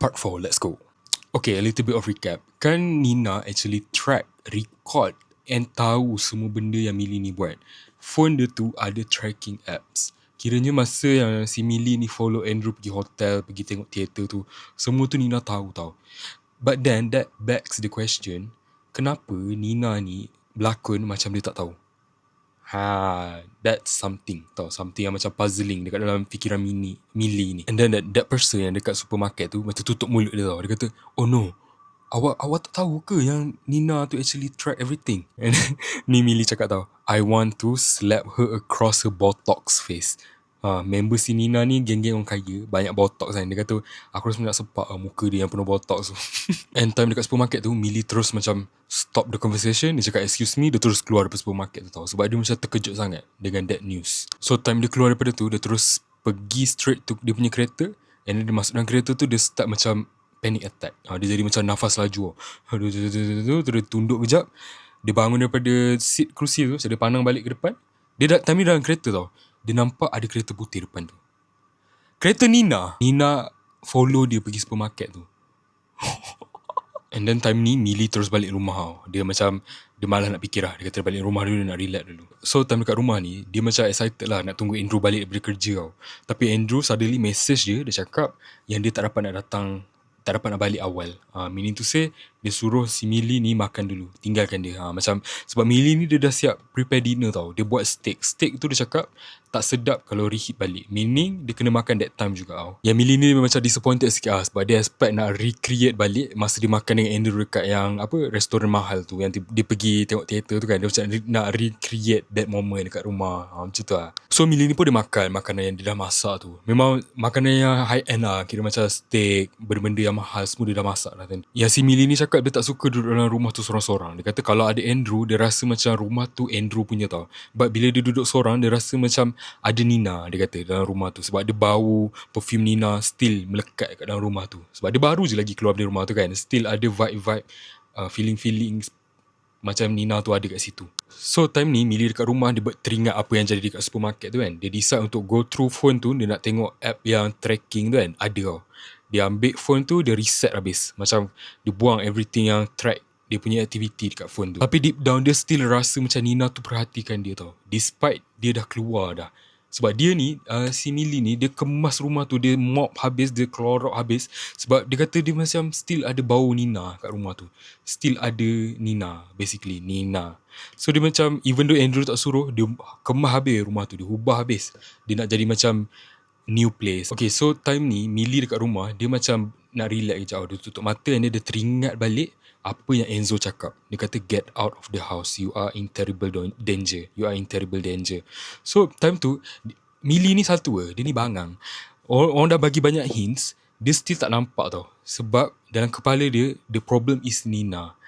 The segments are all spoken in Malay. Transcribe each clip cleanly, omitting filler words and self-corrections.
Part 4, let's go. Okay, a little bit of recap. Kan Nina actually track, record and tahu semua benda yang Millie ni buat. Phone dia tu ada tracking apps. Kiranya masa yang si Millie ni follow Andrew pergi hotel, pergi tengok teater tu, semua tu Nina tahu tau. But then that begs the question, kenapa Nina ni berlakon macam dia tak tahu? That's something tau. Something yang macam puzzling dekat dalam fikiran Millie ni. And then that person yang dekat supermarket tu macam tutup mulut dia tau. Dia kata, oh no, awak tak tahu ke yang Nina tu actually track everything? And ni Millie cakap tau, I want to slap her across her botox face. Member si Nina ni geng-geng orang kaya, banyak botox kan. Dia kata, aku rasa nak sepak muka dia yang penuh botox tu. And time dekat supermarket tu, Millie terus macam stop the conversation. Dia cakap excuse me, dia terus keluar daripada supermarket tu tau. Sebab dia macam terkejut sangat dengan that news. So time dia keluar daripada tu, dia terus pergi straight to dia punya kereta. And then dia masuk dalam kereta tu, dia start macam panic attack. Dia jadi macam nafas laju. Dia tunduk kejap. Dia bangun daripada seat kerusi tu. So dia pandang balik ke depan. Dia time ni dalam kereta tau. Dia nampak ada kereta putih depan tu. Kereta Nina. Nina follow dia pergi supermarket tu. And then time ni Millie terus balik rumah tau. Dia macam, dia malas nak fikir lah. Dia kata balik rumah dulu, nak relax dulu. So time dekat rumah ni, dia macam excited lah nak tunggu Andrew balik daripada kerja tau. Tapi Andrew suddenly message dia cakap yang dia tak dapat nak datang, tak dapat nak balik awal. Meaning to say, dia suruh si Millie ni makan dulu, tinggalkan dia. Macam, sebab Millie ni dia dah siap prepare dinner tau. Dia buat steak. Steak tu dia cakap tak sedap kalau reheat balik. Meaning dia kena makan that time juga tau. Yang Millie ni macam disappointed sikit sebab dia expect nak recreate balik masa dia makan dengan Andrew dekat yang restoran mahal tu, yang dia pergi tengok teater tu kan. Dia macam nak recreate that moment dekat rumah. Macam tu lah. So Millie ni pun dia makan makanan yang dia dah masak tu. Memang makanan yang high end lah. Kira macam steak, benda-benda yang mahal semua dia dah masak lah. Yang si Millie ni cakap dia tak suka duduk dalam rumah tu sorang-sorang. Dia kata kalau ada Andrew, dia rasa macam rumah tu Andrew punya tau. But bila dia duduk sorang, dia rasa macam ada Nina, dia kata, dalam rumah tu. Sebab dia bau perfume Nina still melekat kat dalam rumah tu. Sebab dia baru je lagi keluar dari rumah tu kan. Still ada vibe-vibe, feeling macam Nina tu ada kat situ. So time ni Millie dekat rumah, dia teringat apa yang jadi dekat supermarket tu kan. Dia decide untuk go through phone tu. Dia nak tengok app yang tracking tu kan. Ada tau. Dia ambil phone tu, dia reset habis. Macam dia buang everything yang track dia punya activity dekat phone tu. Tapi deep down dia still rasa macam Nina tu perhatikan dia tau. Despite dia dah keluar dah. Sebab dia ni, si Millie ni, dia kemas rumah tu. Dia mop habis, dia kelorok habis. Sebab dia kata dia macam still ada bau Nina kat rumah tu. Still ada Nina, basically. Nina. So dia macam, even though Andrew tak suruh, dia kemas habis rumah tu. Dia ubah habis. Dia nak jadi macam new place. Okay, so time ni, Millie dekat rumah, dia macam nak relax kejap. Dia tutup mata dan dia teringat balik apa yang Enzo cakap. Dia kata, get out of the house. You are in terrible danger. You are in terrible danger. So, time tu, Millie ni satu dia ni bangang. Orang dah bagi banyak hints, dia still tak nampak tau. Sebab dalam kepala dia, the problem is Nina.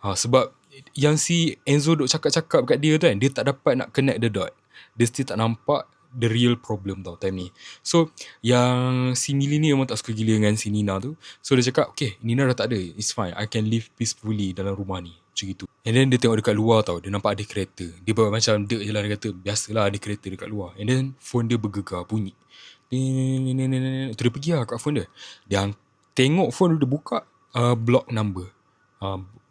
Sebab yang si Enzo duk cakap-cakap kat dia tu kan, dia tak dapat nak connect the dot. Dia still tak nampak the real problem tau time ni. So yang si Millie ni memang tak suka gila dengan si Nina tu. So dia cakap, okay, Nina dah tak ada, it's fine, I can live peacefully dalam rumah ni. Macam gitu. And then dia tengok dekat luar tau, dia nampak ada kereta. Dia buat macam dek je lah. Dia kata biasalah ada kereta dekat luar. And then phone dia bergegar, bunyi. Tu dia pergi lah kat phone dia. Dia tengok phone dia buka, block number.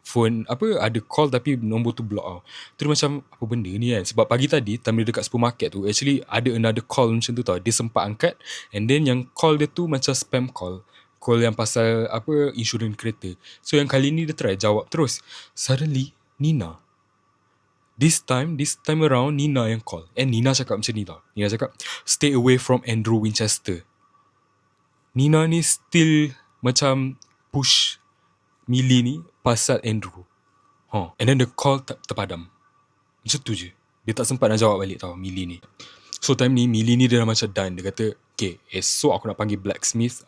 Phone ada call tapi nombor tu block tau. Tu dia macam apa benda ni kan. Sebab pagi tadi time dia dekat supermarket tu, actually ada another call macam tu tau. Dia sempat angkat. And then yang call dia tu macam spam call. Call yang pasal insurans kereta. So yang kali ni dia try jawab terus. Suddenly Nina, This time around Nina yang call. And Nina cakap macam ni tau. Nina cakap, stay away from Andrew Winchester. Nina ni still macam push Millie ni pasal Andrew. And then the call terpadam. Macam tu je. Dia tak sempat nak jawab balik tau Millie ni. So time ni Millie ni dia dah macam done. Dia kata, okay, esok aku nak panggil locksmith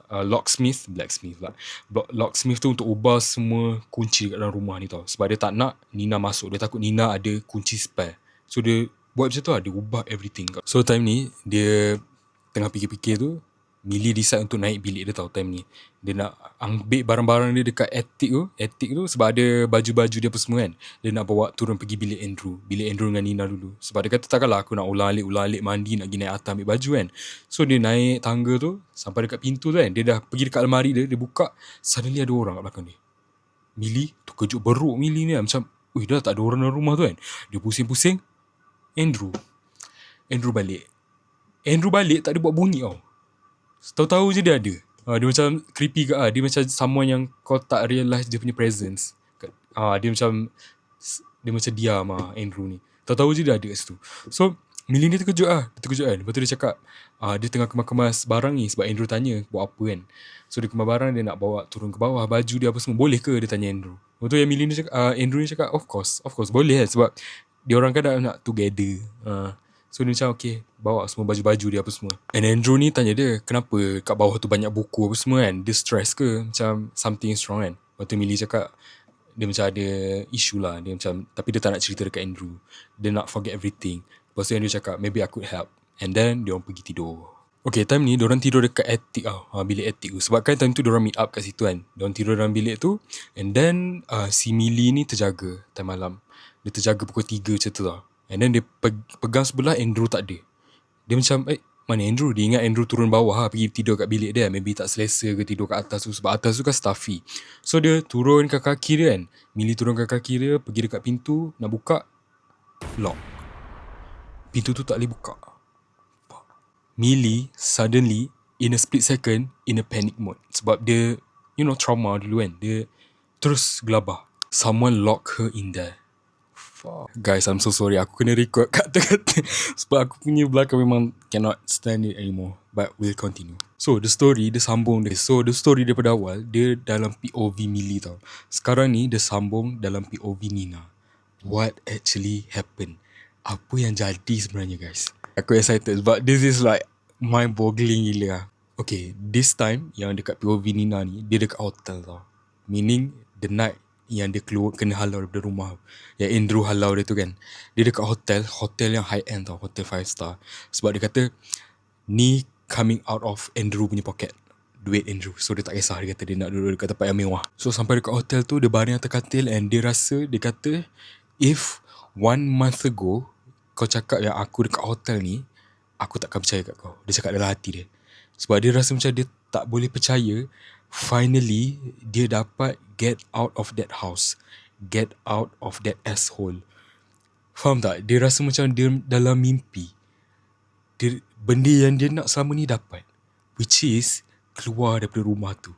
tu untuk ubah semua kunci kat dalam rumah ni tau. Sebab dia tak nak Nina masuk. Dia takut Nina ada kunci spare. So dia buat macam tu lah. Dia ubah everything. So time ni dia tengah fikir-fikir tu, Millie decide untuk naik bilik dia tau time ni. Dia nak ambil barang-barang dia dekat attic tu. Attic tu sebab ada baju-baju dia apa semua kan. Dia nak bawa turun pergi bilik Andrew. Bilik Andrew dengan Nina dulu. Sebab dia kata takkanlah aku nak ulang-alik mandi nak pergi naik atas ambil baju kan. So dia naik tangga tu sampai dekat pintu tu kan. Dia dah pergi dekat almari dia. Dia buka. Suddenly ada orang kat belakang dia. Millie terkejut beruk Millie ni macam, dah tak ada orang dalam rumah tu kan. Dia pusing-pusing. Andrew balik tak ada buat bunyi tau. Tahu-tahu je dia ada. Dia macam creepy ke dia macam someone yang kau tak realise dia punya presence. Dia macam diam Andrew ni. Tahu-tahu je dia ada kat situ. So Millie ni terkejut kan. Lepas tu dia cakap dia tengah kemas-kemas barang ni sebab Andrew tanya buat apa kan. So dia kemas barang, dia nak bawa turun ke bawah, baju dia apa semua. Boleh ke dia tanya Andrew. Lepas tu yang Millie ni cakap, Andrew ni cakap of course boleh kan. Sebab dia orang kan nak together. So dia macam okay, bawa semua baju-baju dia apa semua. And Andrew ni tanya dia, kenapa kat bawah tu banyak buku apa semua kan. Dia stress ke, macam something is wrong kan. Lepas tu Millie cakap dia macam ada issue lah. Dia macam, tapi dia tak nak cerita dekat Andrew. Dia nak forget everything. Lepas tu Andrew cakap maybe I could help. And then dia orang pergi tidur. Okay, time ni diorang tidur dekat attic bilik attic tu. Sebab kan time tu diorang meet up kat situ kan. Diorang tidur dalam bilik tu. And then si Millie ni terjaga time malam. Dia terjaga pukul 3 macam tu lah. And then dia pegang sebelah, Andrew tak ada. Dia macam, mana Andrew? Dia ingat Andrew turun bawah pergi tidur kat bilik dia. Maybe tak selesa ke tidur kat atas tu. Sebab atas tu kan stuffy. So dia turun ke kaki dia kan. Millie turun ke kaki dia, pergi dekat pintu, nak buka, lock. Pintu tu tak boleh buka. Millie suddenly, in a split second, in a panic mode. Sebab dia, trauma dulu kan. Dia terus gelabah. Someone lock her in there. Guys, I'm so sorry. Aku kena record kata-kata sebab aku punya belakang memang cannot stand it anymore. But we'll continue. So, the story, dia sambung dia. So, the story daripada awal, dia dalam POV Millie tau. Sekarang ni, dia sambung dalam POV Nina. What actually happened? Apa yang jadi sebenarnya, guys? Aku excited sebab this is like mind-boggling gila. Okay, this time yang dekat POV Nina ni, dia dekat hotel tau. Meaning, the night yang dia keluar kena halau daripada rumah, yang Andrew halau dia tu kan. Dia dekat hotel yang high end tau, hotel 5 star. Sebab dia kata ni coming out of Andrew punya pocket, duit Andrew. So dia tak kisah, dia kata dia nak duduk dekat tempat yang mewah. So sampai dekat hotel tu, dia baring atas katil. And dia kata if 1 month ago kau cakap yang aku dekat hotel ni, aku takkan percaya kat kau. Dia cakap dalam hati dia. Sebab dia rasa macam dia tak boleh percaya. Finally, dia dapat get out of that house. Get out of that asshole. Faham tak? Dia rasa macam dia dalam mimpi. Benda yang dia nak selama ni dapat. Which is, keluar daripada rumah tu.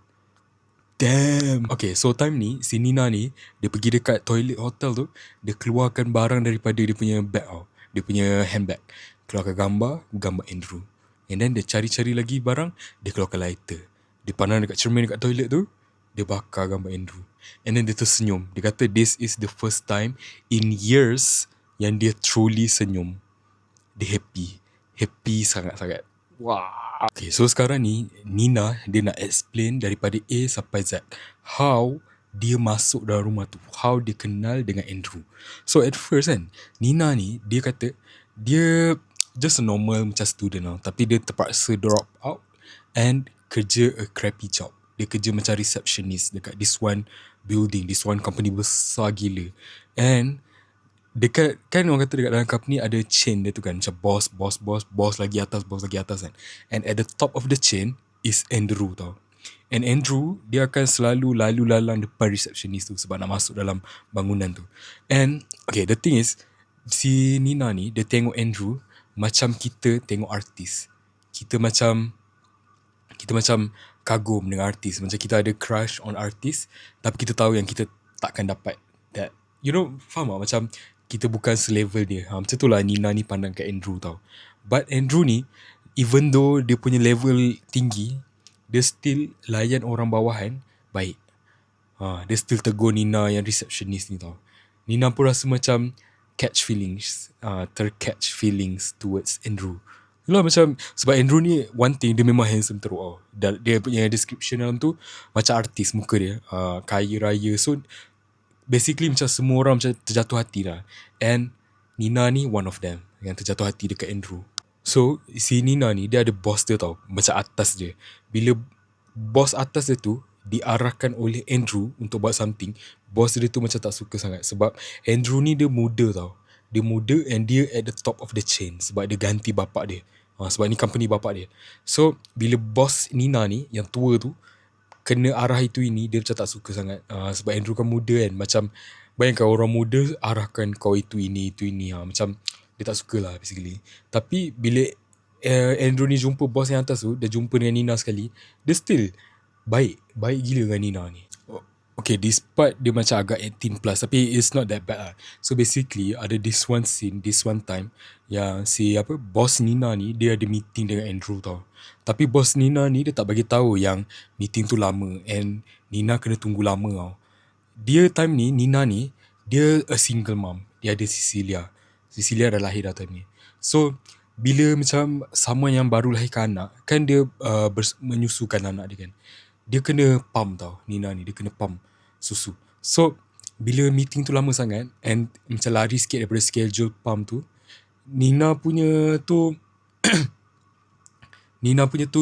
Damn. Okay, so time ni, si Nina ni, dia pergi dekat toilet hotel tu. Dia keluarkan barang daripada dia punya bag tau. Dia punya handbag. Keluarkan gambar Andrew. And then dia cari-cari lagi barang. Dia keluarkan lighter. Dia pandang dekat cermin dekat toilet tu. Dia bakar gambar Andrew. And then dia tersenyum. Dia kata this is the first time in years yang dia truly senyum. Dia happy. Happy sangat-sangat. Wow. Okay, so sekarang ni Nina, dia nak explain daripada A sampai Z. How dia masuk dalam rumah tu. How dia kenal dengan Andrew. So at first kan, Nina ni, dia kata dia just a normal macam student lah. Tapi dia terpaksa drop out and kerja a crappy job. Dia kerja macam receptionist dekat this one building, this one company besar gila. And dekat, kan orang kata dekat dalam company ada chain dia tu kan, macam boss lagi atas kan. And at the top of the chain is Andrew tau. And Andrew, dia akan selalu lalu lalang depan receptionist tu sebab nak masuk dalam bangunan tu. And okay, the thing is, si Nina ni, dia tengok Andrew macam kita tengok artis. Kita macam kagum dengan artis. Macam kita ada crush on artis, tapi kita tahu yang kita takkan dapat that. Faham tak? Macam kita bukan selevel dia. Macam tu lah Nina ni pandang kat Andrew tau. But Andrew ni, even though dia punya level tinggi, dia still layan orang bawahan baik. Dia still tegur Nina yang receptionist ni tau. Nina pun rasa macam tercatch feelings towards Andrew. Yalah, macam sebab Andrew ni one thing, dia memang handsome teruk tau. Dia punya description dalam tu macam artis muka dia, kaya raya. So basically macam semua orang macam terjatuh hati lah. And Nina ni one of them yang terjatuh hati dekat Andrew. So si Nina ni dia ada boss dia tau, macam atas dia. Bila boss atas dia tu diarahkan oleh Andrew untuk buat something, boss dia tu macam tak suka sangat. Sebab Andrew ni dia muda tau. Dia muda and dia at the top of the chain sebab dia ganti bapak dia. Sebab ni company bapak dia. So bila boss Nina ni yang tua tu kena arah itu ini, dia macam tak suka sangat. Sebab Andrew kan muda kan. Macam bayangkan orang muda arahkan kau itu ini. Macam dia tak suka lah basically. Tapi bila Andrew ni jumpa bos yang atas tu, dia jumpa dengan Nina sekali, dia still baik gila dengan Nina ni. Okay, this part dia macam agak 18 plus, tapi it's not that bad lah. So basically ada this one scene, this one time yang si bos Nina ni dia ada meeting dengan Andrew tau. Tapi bos Nina ni dia tak bagi tahu yang meeting tu lama and Nina kena tunggu lama tau. Dia time ni Nina ni dia a single mom. Dia ada Cecilia. Cecilia dah lahir dah time ni. So bila macam someone yang baru lahirkan anak, kan dia menyusukan anak dia kan. Dia kena pump tau, Nina ni. Dia kena pump susu. So bila meeting tu lama sangat and macam lari sikit daripada schedule pump tu, Nina punya tu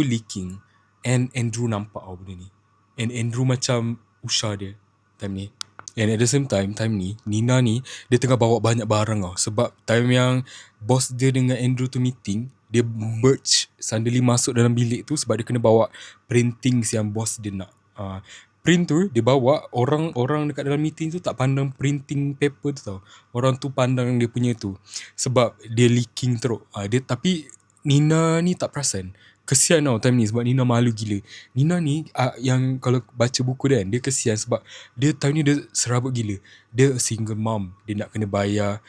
leaking. And Andrew nampak tau benda ni. And Andrew macam usah dia time ni. And at the same time ni Nina ni dia tengah bawa banyak barang tau. Sebab time yang boss dia dengan Andrew tu meeting, dia merge suddenly masuk dalam bilik tu sebab dia kena bawa printings yang boss dia nak. Print tu dia bawa, orang dekat dalam meeting tu tak pandang printing paper tu tau. Orang tu pandang dia punya tu. Sebab dia leaking teruk. Tapi Nina ni tak perasan. Kesian tau time ni sebab Nina malu gila. Nina ni yang kalau baca buku dia kan, dia kesian sebab dia time ni dia serabut gila. Dia single mom. Dia nak kena bayar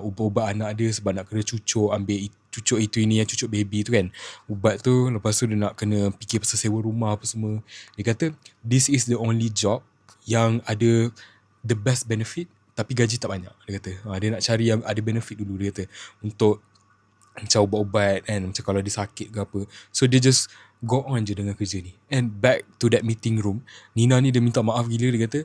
ubat-ubat anak dia sebab nak kena cucuk, ambil cucuk itu ini yang cucuk baby tu kan. Ubat tu, lepas tu dia nak kena fikir pasal sewa rumah apa semua. Dia kata this is the only job yang ada the best benefit tapi gaji tak banyak. Dia kata dia nak cari yang ada benefit dulu, dia kata, untuk macam ubat-ubat kan, macam kalau dia sakit ke apa. So dia just go on je dengan kerja ni. And back to that meeting room, Nina ni dia minta maaf gila. Dia kata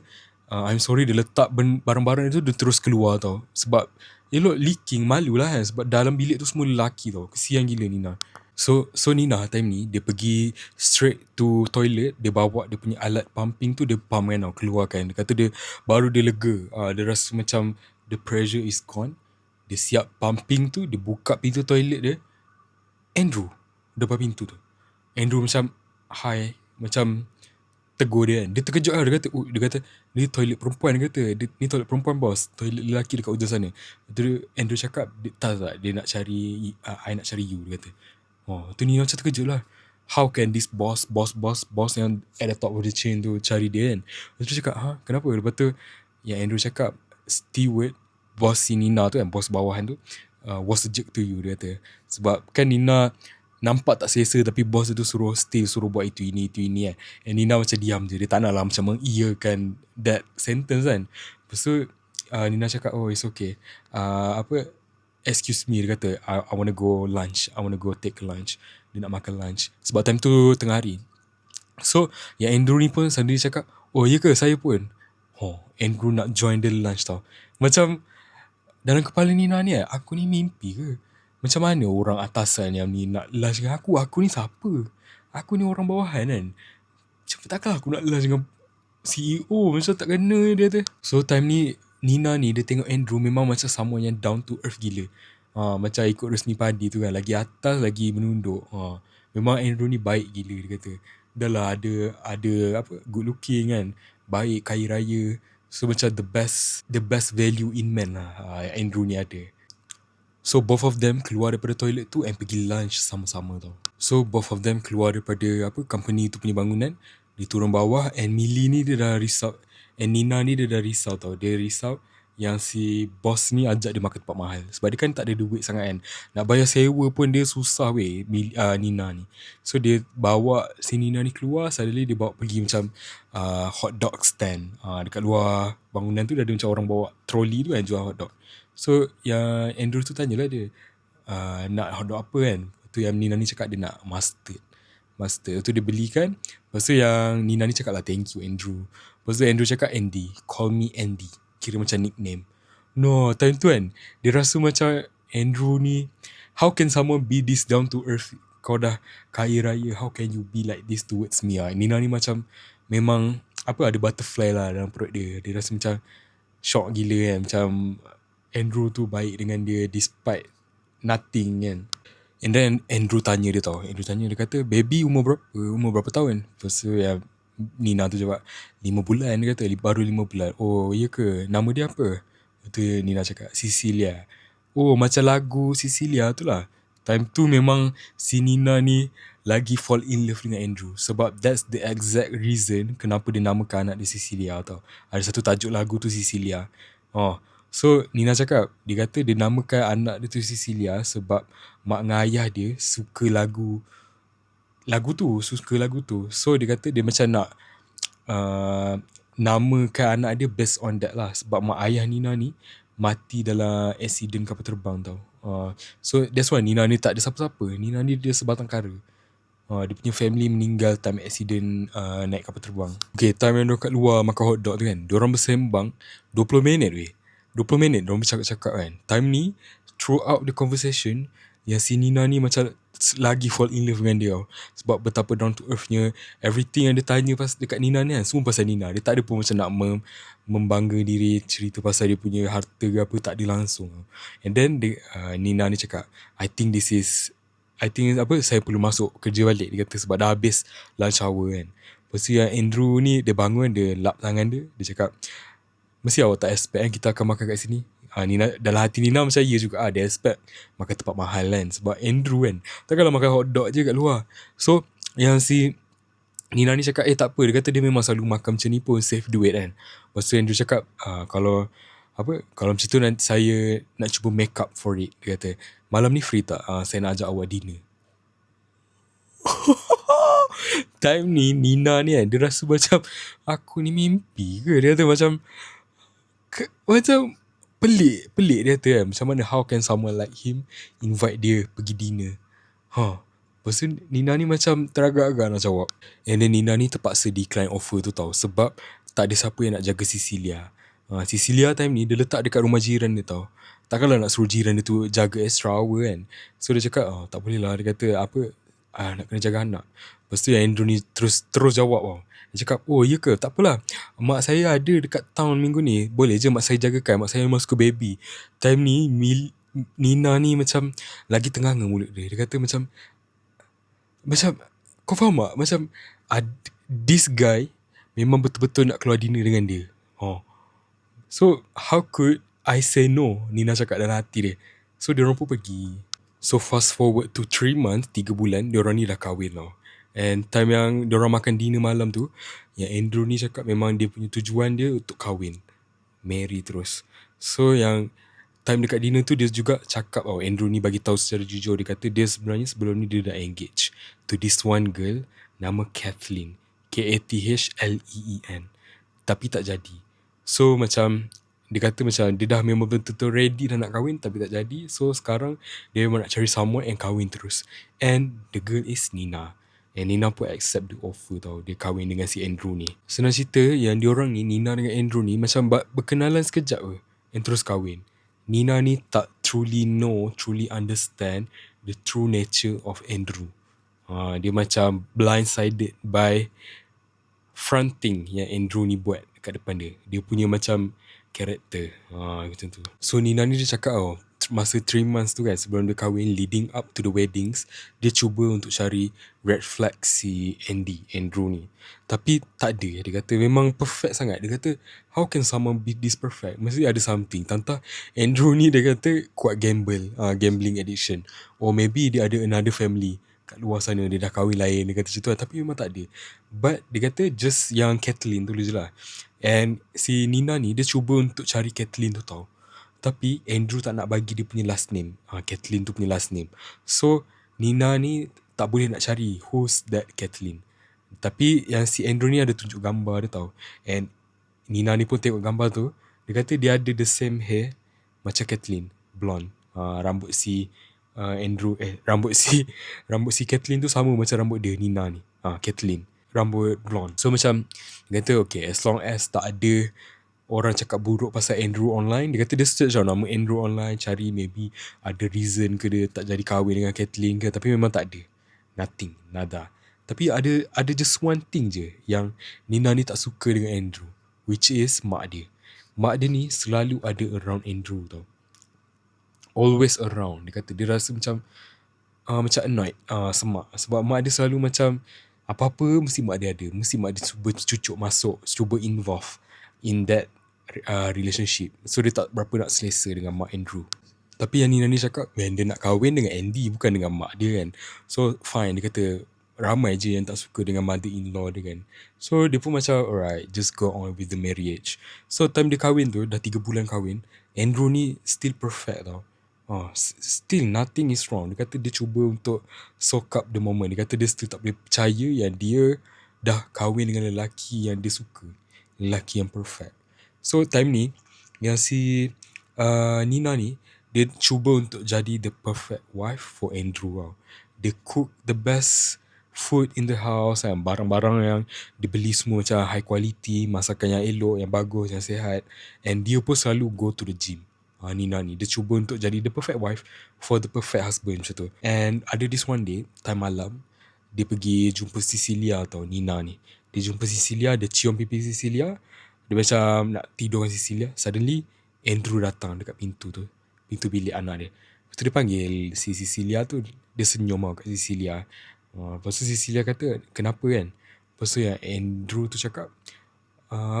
I'm sorry. Dia letak barang-barang itu, dia terus keluar tau. Sebab leaking, malu lah kan. Sebab dalam bilik tu semua lelaki tau. Kesian gila Nina. So Nina time ni dia pergi straight to toilet. Dia bawa dia punya alat pumping tu, dia pump kan tau, keluarkan. Dia kata dia baru dia lega. Dia rasa macam the pressure is gone. Dia siap pumping tu, dia buka pintu toilet dia. Andrew depan pintu tu. Andrew macam hi, macam tegur dia kan. Dia terkejut lah. Dia kata ni toilet perempuan. Dia kata ni toilet perempuan bos. Toilet lelaki dekat ujung sana. Andrew cakap tak, dia nak cari I nak cari you. Dia kata tu ni macam terkejut lah. How can this boss yang at the top of the chain tu cari dia kan. Lepas tu cakap kenapa. Lepas tu yang Andrew cakap, steward bos si Nina tu kan, bos bawahan tu, was a jerk to you. Dia kata sebab kan Nina nampak tak selesa, tapi bos tu suruh buat itu ini kan. And Nina macam diam je. Dia tak nak lah macam mengiyakan that sentence kan. Lepas tu Nina cakap it's okay. Excuse me. Dia kata I want to go lunch. I want to go take lunch. Dia nak makan lunch. Sebab time tu tengah hari. So yang Andrew ni pun sendiri cakap, ya ke, saya pun. Andrew nak join the lunch tau. Macam dalam kepala Nina ni aku ni mimpi ke? Macam mana orang atasan yang ni nak lunch dengan aku? Aku ni siapa? Aku ni orang bawahan kan? Macam takkanlah aku nak lunch dengan CEO. Macam tak kena dia tu. So time ni Nina ni dia tengok Andrew memang macam someone yang down to earth gila. Macam ikut resmi padi tu kan. Lagi atas, lagi menunduk. Memang Andrew ni baik gila, dia kata. Dah lah ada good looking kan. Baik, kaya raya. So macam the best value in man lah Andrew ni ada. So both of them keluar daripada toilet tu and pergi lunch sama-sama tau. So both of them keluar daripada company tu punya bangunan. Dia turun bawah and Millie ni dia dah risau. And Nina ni dia dah risau tau. Dia risau yang si boss ni ajak dia makan tempat mahal. Sebab dia kan tak ada duit sangat kan. Nak bayar sewa pun dia susah weh, Nina ni. So dia bawa si Nina ni keluar. Suddenly dia bawa pergi macam hot dog stand. Dekat luar bangunan tu dah ada macam orang bawa trolley tu kan, jual hot dog. So yang Andrew tu tanyalah dia, nak hot dog apa kan. Tu yang Nina ni cakap dia nak mustard. Tu dia belikan. Lepas tu yang Nina ni cakap lah, thank you Andrew. Lepas tu Andrew cakap, Andy, call me Andy. Kira macam nickname. No, time tu kan dia rasa macam Andrew ni how can someone be this down to earth? Kau dah kaya raya, how can you be like this towards me? Nina ni macam memang apa, ada butterfly lah dalam perut dia. Dia rasa macam shock gila kan. Macam Andrew tu baik dengan dia despite nothing kan. And then Andrew tanya dia tau. Dia kata, baby umur berapa? Umur berapa tahun? Lepas tu Nina tu jawab 5 bulan. Dia kata baru 5 bulan. Oh iya ke? Nama dia apa? Lepas tu Nina cakap Cecilia. Oh macam lagu Cecilia tu lah. Time tu memang si Nina ni lagi fall in love dengan Andrew. Sebab that's the exact reason kenapa dia namakan anak dia Cecilia tau. Ada satu tajuk lagu tu Cecilia. So Nina cakap, dia kata dia namakan anak dia tu Cecilia sebab mak dengan ayah dia suka lagu tu. So dia kata dia macam nak namakan anak dia based on that lah. Sebab mak ayah Nina ni mati dalam accident kapal terbang tau. So that's why Nina ni tak ada siapa-siapa. Nina ni dia sebatang kara. Dia punya family meninggal time accident naik kapal terbang. Okay, time yang diorang kat luar makan hotdog tu kan, diorang bersembang 20 minit weh. 20 minit diorang bercakap-cakap kan. Time ni, throughout the conversation, yang si Nina ni macam lagi fall in love dengan dia tau. Sebab betapa down to earthnya, everything yang dia tanya dekat Nina ni kan, semua pasal Nina. Dia tak ada pun macam nak membangga diri, cerita pasal dia punya harta ke apa, tak ada langsung. And then Nina ni cakap, I think saya perlu masuk kerja balik. Dia kata sebab dah habis lunch hour kan. Lepas tu yang Andrew ni, dia bangun, dia lap tangan dia. Dia cakap, mesti awak tak expect kan kita akan makan kat sini. Nina, dalam hati Nina macam ya juga. Dia expect makan tempat mahal kan. Sebab Andrew kan, takkanlah makan hotdog je kat luar. So yang si Nina ni cakap, tak apa. Dia kata dia memang selalu makan macam ni pun save duit kan. Lepas tu Andrew cakap, kalau macam tu nanti saya nak cuba make up for it. Dia kata, malam ni free tak? Saya nak ajak awak dinner. Time ni Nina ni kan, dia rasa macam aku ni mimpi ke? Dia kata macam pelik dia kata kan. Macam mana how can someone like him invite dia pergi dinner? Lepas tu Nina ni macam teragak-agak nak jawab. And then Nina ni terpaksa decline offer tu tau. Sebab tak ada siapa yang nak jaga Cecilia. Cecilia time ni dia letak dekat rumah jiran dia tau. Takkanlah nak suruh jiran dia tu jaga extra hour kan. So dia cakap, tak boleh lah. Dia kata nak kena jaga anak. Lepas tu yang Andrew ni terus jawab tau. Dia cakap, oh iya ke? Tak apalah. Mak saya ada dekat town minggu ni. Boleh je mak saya jagakan. Mak saya memang suka baby. Time ni Nina ni macam lagi tengah mulut dia. Dia kata macam kau faham tak? Macam this guy memang betul-betul nak keluar dinner dengan dia. So how could I say no? Nina cakap dalam hati dia. So diorang pun pergi. So fast forward to 3 months, 3 bulan, diorang ni dah kahwin tau. And time yang diorang makan dinner malam tu, yang Andrew ni cakap memang dia punya tujuan dia untuk kahwin, marry terus. So yang time dekat dinner tu, dia juga cakap Andrew ni bagi tahu secara jujur. Dia kata dia sebenarnya sebelum ni dia dah engage to this one girl nama Kathleen, Kathleen, tapi tak jadi. So macam dia kata macam dia dah memang betul-betul ready dah nak kahwin tapi tak jadi. So sekarang dia memang nak cari someone and kahwin terus. And the girl is Nina. And Nina pun accept the offer tau. Dia kahwin dengan si Andrew ni. Senang cerita yang diorang ni, Nina dengan Andrew ni macam berkenalan sekejap ke and terus kahwin. Nina ni tak truly understand the true nature of Andrew. Dia macam blindsided by fronting yang Andrew ni buat kat depan dia. Dia punya macam karakter. Macam tu. So Nina ni dia cakap masa 3 months tu kan, sebelum dia kahwin, leading up to the weddings, dia cuba untuk cari red flag si Andrew ni. Tapi tak ada. Dia kata memang perfect sangat. Dia kata how can someone be this perfect? Mesti ada something. Tentang Andrew ni dia kata kuat gambling addiction. Or maybe dia ada another family kat luar sana, dia dah kahwin lain. Dia kata macam tu lah. Tapi memang tak ada. But dia kata just yang Kathleen tu je lah. And si Nina ni dia cuba untuk cari Kathleen tu tau. Tapi Andrew tak nak bagi dia punya last name. Kathleen tu punya last name. So Nina ni tak boleh nak cari who's that Kathleen. Tapi yang si Andrew ni ada tunjuk gambar dia tau. And Nina ni pun tengok gambar tu. Dia kata dia ada the same hair macam Kathleen, blonde. Rambut si rambut si Kathleen tu sama macam rambut dia, Nina ni. Kathleen, rambut blonde. So macam dia kata okay, as long as tak ada orang cakap buruk pasal Andrew online. Dia kata dia search nama Andrew online, cari maybe ada reason ke dia tak jadi kahwin dengan Kathleen ke. Tapi memang tak ada. Nothing. Nada. Tapi ada just one thing je yang Nina ni tak suka dengan Andrew, which is mak dia. Mak dia ni selalu ada around Andrew tau. Always around. Dia kata dia rasa macam annoyed, semak. Sebab mak dia selalu macam apa-apa mesti mak dia ada. Mesti mak dia cuba cucuk masuk, cuba involve in that relationship. So dia tak berapa nak selesa dengan mak Andrew. Tapi yang Nina ni cakap, when dia nak kahwin dengan Andy, bukan dengan mak dia kan. So fine, dia kata ramai je yang tak suka dengan mother-in-law dia kan. So dia pun macam alright, just go on with the marriage. So time dia kahwin tu, dah 3 bulan kahwin, Andrew ni still perfect tau. Still nothing is wrong. Dia kata dia cuba untuk soak up the moment. Dia kata dia still tak boleh percaya yang dia dah kahwin dengan lelaki yang dia suka, lelaki yang perfect. So time ni yang si Nina ni, dia cuba untuk jadi the perfect wife for Andrew tau. Dia cook the best food in the house kan. Barang-barang yang dibeli semua macam high quality, masakan yang elok, yang bagus, yang sihat. And dia pun selalu go to the gym. Nina ni, dia cuba untuk jadi the perfect wife for the perfect husband macam tu. And ada this one day, time malam, dia pergi jumpa Cecilia tau, Nina ni. Dia jumpa Cecilia, dia cium pipi Cecilia. Dia macam nak tidur dengan Cecilia. Suddenly, Andrew datang dekat pintu tu. Pintu bilik anak dia. Lepas tu dia panggil si Cecilia tu. Dia senyum tau kat Cecilia. Lepas tu Cecilia kata, kenapa kan? Lepas tu yang Andrew tu cakap,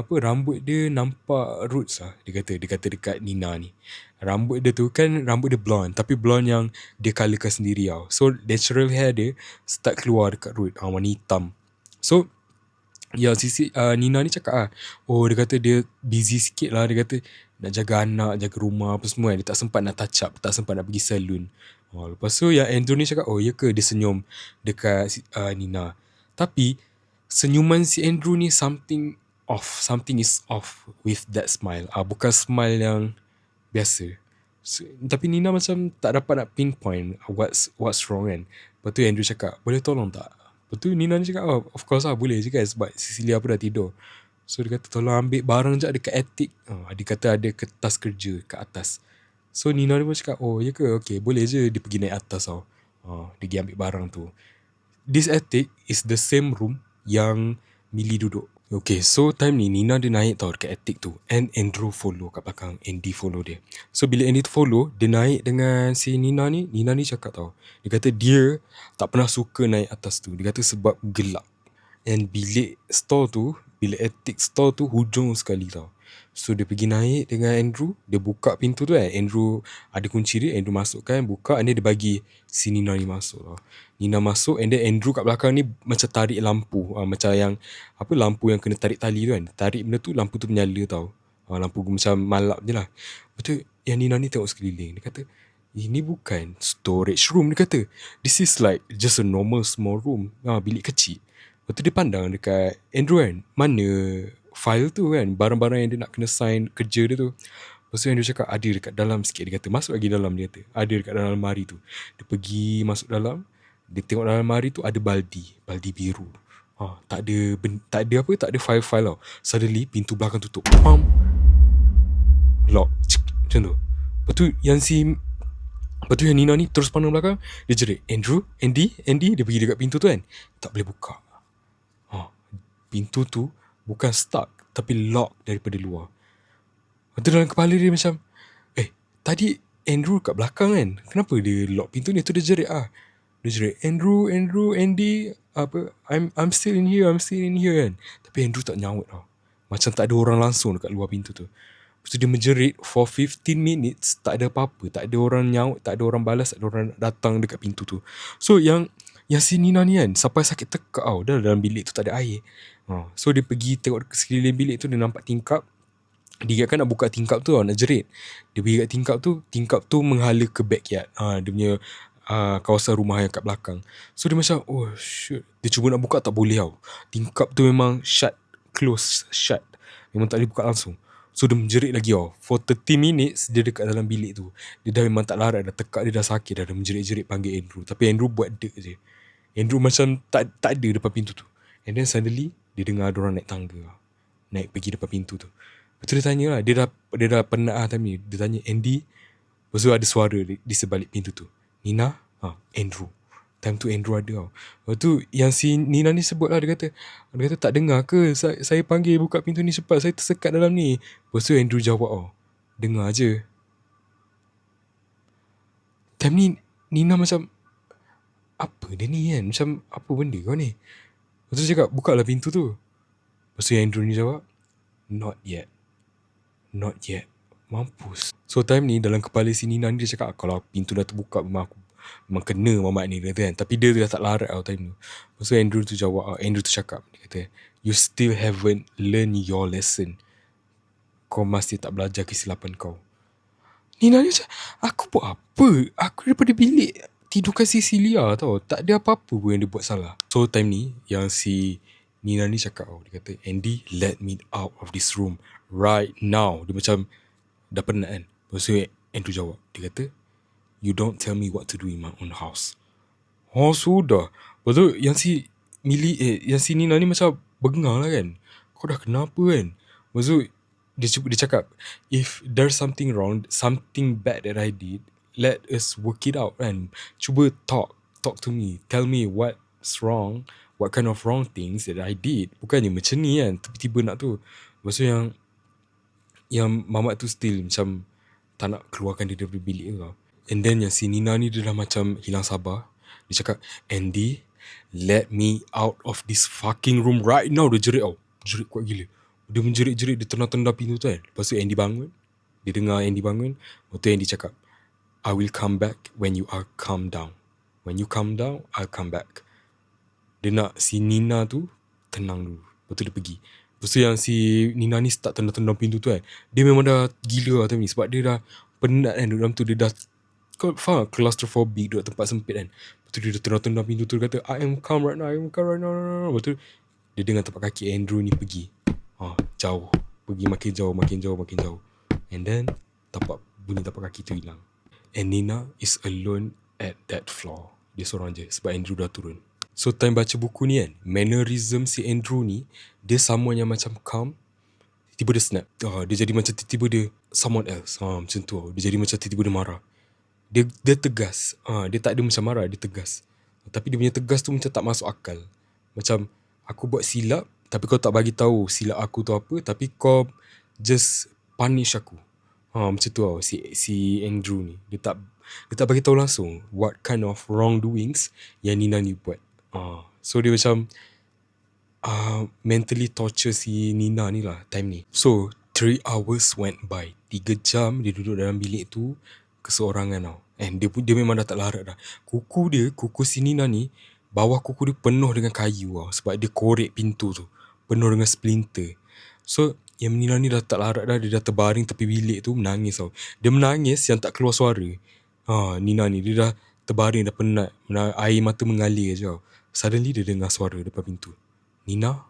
rambut dia nampak roots lah. Dia kata dekat Nina ni. Rambut dia tu kan rambut dia blonde. Tapi blonde yang dia colourkan sendiri tau. So natural hair dia start keluar dekat root. Warna hitam. So ya Nina ni cakap dia kata dia busy sikit lah. Dia kata nak jaga anak, jaga rumah apa semua kan. Dia tak sempat nak touch up, tak sempat nak pergi salon. Lepas tu yang Andrew ni cakap, ya ke, dia senyum dekat Nina. Tapi senyuman si Andrew ni something is off with that smile. Bukan smile yang biasa. Tapi Nina macam tak dapat nak pinpoint what's wrong kan. Lepas tu Andrew cakap, boleh tolong tak? Lepas tu Nina ni cakap, of course lah, boleh je kan, sebab Cecilia pun dah tidur. So dia kata tolong ambil barang je dekat attic. Dia kata ada kertas kerja kat atas. So Nina ni pun cakap, ya ke? Okay, boleh je. Dia pergi naik atas tau. Dia pergi ambil barang tu. This attic is the same room yang Millie duduk. Okay, so time ni Nina dia naik tau dekat attic tu. And Andrew follow kat belakang. Andy follow dia. So bila Andy follow, dia naik dengan si Nina ni. Nina ni cakap tau, dia kata dia tak pernah suka naik atas tu. Dia kata sebab gelap. And bilik attic store tu hujung sekali tau. So dia pergi naik dengan Andrew. Dia buka pintu tu kan. Andrew ada kunci dia. Andrew masukkan, buka. And then dia bagi si Nina ni masuk tau. Nina masuk. And then Andrew kat belakang ni macam tarik lampu. Macam yang lampu yang kena tarik tali tu kan. Tarik benda tu, lampu tu menyala tau. Lampu macam malap je lah. Lepas tu yang Nina ni tengok sekeliling. Dia kata, ini bukan storage room. Dia kata, this is like just a normal small room. Bilik kecil. Lepas tu dia pandang dekat Andrew kan, mana file tu kan, barang-barang yang dia nak kena sign kerja dia tu. Lepas tu Andrew cakap ada dekat dalam sikit. Dia kata masuk lagi dalam, dia kata ada dekat dalam almari tu. Dia pergi masuk dalam. Dia tengok dalam almari tu ada baldi biru. Tak ada file-file tau. Suddenly pintu belakang tutup. Pam. Lock. Macam tu. Lepas tu yang Nina ni terus pandang belakang. Dia jerit, Andy. Dia pergi dekat pintu tu kan. Tak boleh buka. Pintu tu bukan stuck, tapi lock daripada luar. Lepas tu dalam kepala dia macam, tadi Andrew kat belakang kan, kenapa dia lock pintu ni? Tu dia jerit Dia jerit, Andrew, Andy, I'm still in here kan. Tapi Andrew tak nyaut tau. Macam tak ada orang langsung dekat luar pintu tu. Lepas tu dia menjerit for 15 minutes, tak ada apa-apa. Tak ada orang nyaut, tak ada orang balas, tak ada orang datang dekat pintu tu. So yang si Nina ni kan, sampai sakit tekak tau. Dah dalam bilik tu tak ada air. So dia pergi tengok sekeliling bilik tu. Dia nampak tingkap. Dia ingatkan nak buka tingkap tu tau, nak jerit. Dia pergi kat tingkap tu menghala ke backyard. Dia punya kawasan rumah yang kat belakang. So dia macam, oh shit. Dia cuba nak buka, tak boleh tau. Tingkap tu memang close shut. Memang tak boleh buka langsung. So dia menjerit lagi tau. For 30 minutes dia dekat dalam bilik tu. Dia dah memang tak larat dah. Tekak dia dah sakit dah. Dia menjerit-jerit panggil Andrew. Tapi Andrew buat dek je. Andrew macam tak ada depan pintu tu. And then suddenly dia dengar ada orang naik tangga. Naik pergi depan pintu tu. Lepas tu dia tanya lah, dia dah penat lah time ni. Dia tanya Andy. Lepas tu ada suara di sebalik pintu tu. Nina? Andrew. Time tu Andrew ada tau. Lepas tu yang si Nina ni sebut lah, dia kata tak dengar ke saya panggil buka pintu ni cepat, saya tersekat dalam ni. Lepas tu Andrew jawab dengar je. Time ni Nina macam, apa dia ni kan? Macam apa benda kau ni? Lepas tu cakap, buka lah pintu tu. Lepas tu Andrew ni jawab, not yet. Mampus. So time ni dalam kepala si Nina ni dia cakap, kalau pintu dah terbuka memang kena mamat ni, dia kata kan. Tapi dia dah tak larat tau time tu. Lepas tu Andrew tu cakap, dia kata, you still haven't learned your lesson. Kau masih tak belajar kesilapan kau. Nina ni macam, aku buat apa? Aku daripada bilik tidur kat Cecilia tau. Tak ada apa-apa pun yang dia buat salah. So time ni yang si Nina ni cakap, dia kata, Andy, let me out of this room right now. Dia macam dah penat kan. Lepas tu Andrew jawab, dia kata, you don't tell me what to do in my own house. Sudah. Lepas tu yang si Nina ni macam bengar lah kan. Kau dah kenapa kan? Lepas tu dia cakap, if there's something wrong, something bad that I did, let us work it out kan. Cuba talk to me. Tell me what's wrong, what kind of wrong things that I did. Bukannya macam ni kan, tiba-tiba nak tu. Lepas tu yang mamat tu still macam tak nak keluarkan dia daripada bilik tu tau. And then yang si Nina ni dia dah macam hilang sabar. Dia cakap, Andy, let me out of this fucking room right now. Dia jerit tau. Jerit kuat gila. Dia menjerit-jerit, dia tendang-tendang pintu tu kan. Lepas tu Andy bangun. Dia dengar Andy bangun. Lepas tu Andy cakap, I will come back when you are calm down. When you calm down, I'll come back. Dia nak si Nina tu tenang dulu. Lepas tu dia pergi. Lepas tu yang si Nina ni start tendang-tendang pintu tu kan. Dia memang dah gila lah time ni. Sebab dia dah penat kan. Dalam tu dia dah, kau faham, claustrophobic, duduk tempat sempit kan. Lepas tu dia dah tendang-tendang pintu tu. Dia kata, I am calm right now. Lepas tu dia dengar tapak kaki Andrew ni pergi. Jauh. Pergi makin jauh. And then bunyi tapak kaki tu hilang. And Nina is alone at that floor. Dia seorang je sebab Andrew dah turun. So time baca buku ni kan, mannerism si Andrew ni, dia sama yang macam calm, tiba dia snap. Dia jadi macam tiba-tiba dia someone else. Macam tu. Dia jadi macam tiba-tiba dia marah. Dia tegas. Dia tak ada macam marah, dia tegas. Tapi dia punya tegas tu macam tak masuk akal. Macam aku buat silap, tapi kau tak bagi tahu silap aku tu apa, tapi kau just punish aku. Macam tu tau si Andrew ni. Dia tak bagi tahu langsung what kind of wrongdoings yang Nina ni buat. So dia macam mentally torture si Nina ni lah time ni. So 3 hours went by. 3 jam dia duduk dalam bilik tu keseorangan tau. And dia memang dah tak larat dah. Kuku si Nina ni, bawah kuku dia penuh dengan kayu tau. Sebab dia korek pintu tu, penuh dengan splinter. So yang Nina ni dah tak larat dah. Dia dah terbaring tepi bilik tu menangis tau. Dia menangis yang tak keluar suara. Nina ni dia dah terbaring, dah penat, air mata mengalir je tau. Suddenly dia dengar suara depan pintu. Nina,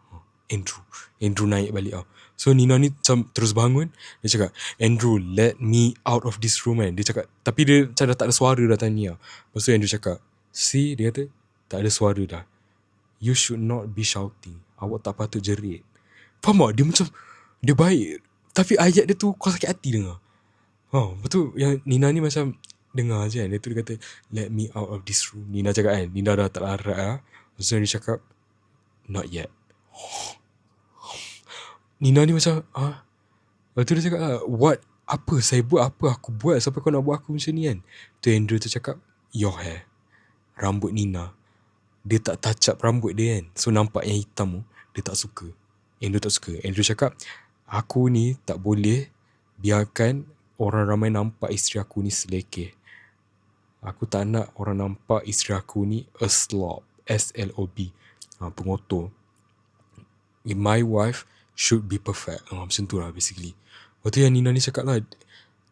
Andrew naik balik tau. So Nina ni macam terus bangun. Dia cakap, Andrew, let me out of this room kan. Dia cakap, tapi dia macam dah tak ada suara dah tanya. Lepas tu Andrew cakap, see, dia kata, tak ada suara dah. You should not be shouting. Awak tak patut jerit. Faham tak? Dia macam, dia baik, tapi ayat dia tu kau sakit hati dengar. Lepas tu yang Nina ni macam dengar je kan. Dia tu dia kata, let me out of this room. Nina cakap kan, Nina dah tak larat lah. Lepas tu dia cakap, not yet. Nina ni macam, lepas tu dia cakap lah, what? Apa saya buat? Apa aku buat sampai kau nak buat aku macam ni kan? Tu Andrew tu cakap, your hair. Rambut Nina. Dia tak touch up rambut dia kan. So nampak yang hitam tu, dia tak suka. Andrew tak suka. Andrew cakap, aku ni tak boleh biarkan orang ramai nampak isteri aku ni selekeh. Aku tak nak orang nampak isteri aku ni a slob. S-L-O-B. Pengotor. My wife should be perfect. Macam tu lah basically. Lepas tu yang Nina ni cakap lah,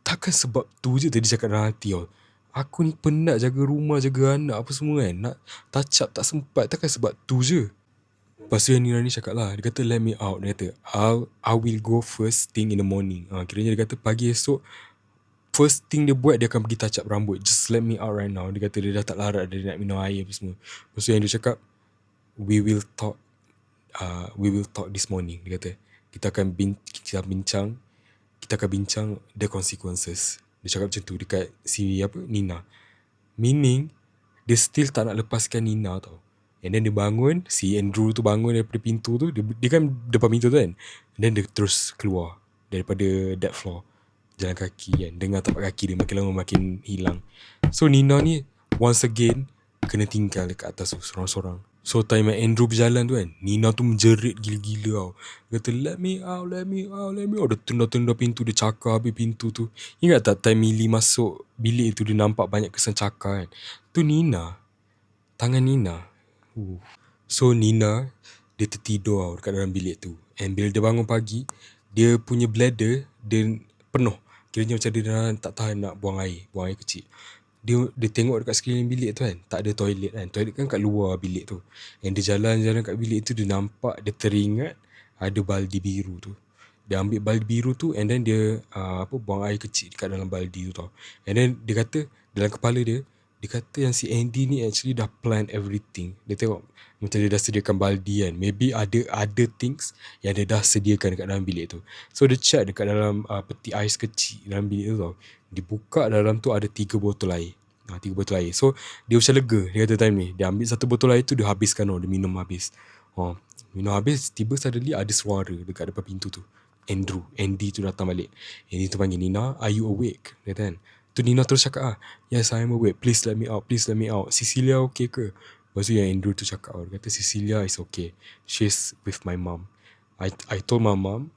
takkan sebab tu je tadi cakap dalam hati tau. Aku ni penat jaga rumah, jaga anak apa semua kan. Nak touch up tak sempat. Takkan sebab tu je. Lepas tu yang Nina ni cakap lah, dia kata let me out. Dia kata I will go first thing in the morning. Kiranya dia kata pagi esok, first thing dia buat, dia akan pergi touch up rambut. Just let me out right now. Dia kata dia dah tak larat, dia nak minum air apa semua. Lepas tu yang dia cakap, we will talk this morning. Dia kata kita akan bincang kita akan bincang the consequences. Dia cakap macam tu dekat si Nina. Meaning, dia still tak nak lepaskan Nina tau. And then dia bangun, si Andrew tu bangun daripada pintu tu, dia kan depan pintu tu kan. And then dia terus keluar daripada that floor. Jalan kaki kan, dengar tapak kaki dia makin lama makin hilang. So Nina ni once again kena tinggal dekat atas tu sorang-sorang. So time Andrew berjalan tu kan, Nina tu menjerit gila-gila tau. Dia kata let me out, let me out, let me out. Dia tenda-tenda pintu, dia cakar habis pintu tu. Ingat tak time Millie masuk bilik tu, dia nampak banyak kesan cakar kan. Tu Nina, tangan Nina. So Nina, dia tertidur tau dekat dalam bilik tu. And bila dia bangun pagi, dia punya bladder, dia penuh. Kiranya macam dia dah tak tahan nak buang air kecil. Dia tengok dekat sekeliling bilik tu kan, tak ada toilet kan. Toilet kan kat luar bilik tu. And dia jalan-jalan kat bilik tu, dia nampak, dia teringat ada baldi biru tu. Dia ambil baldi biru tu and then dia buang air kecil dekat dalam baldi tu tau. And then dia kata, dalam kepala dia kata yang si Andy ni actually dah plan everything. Dia tengok macam dia dah sediakan baldi kan. Maybe ada things yang dia dah sediakan dekat dalam bilik tu. So dia check dekat dalam peti ais kecil dalam bilik tu tau. Dibuka dalam tu ada 3 botol air. 3 botol air. So dia macam lega. Dia kata time ni, dia ambil 1 botol air tu, dia habiskan tau. Dia minum habis. Minum habis, tiba suddenly ada suara dekat depan pintu tu. Andy tu datang balik. Andy tu panggil, Nina, are you awake? Dia kata kan. Tu Nina terus cakap yes, I am awake. Please let me out. Please let me out. Cecilia okay ke? Lepas tu yang Andrew tu cakap, dia kata Cecilia is okay. She's with my mom. I told my mom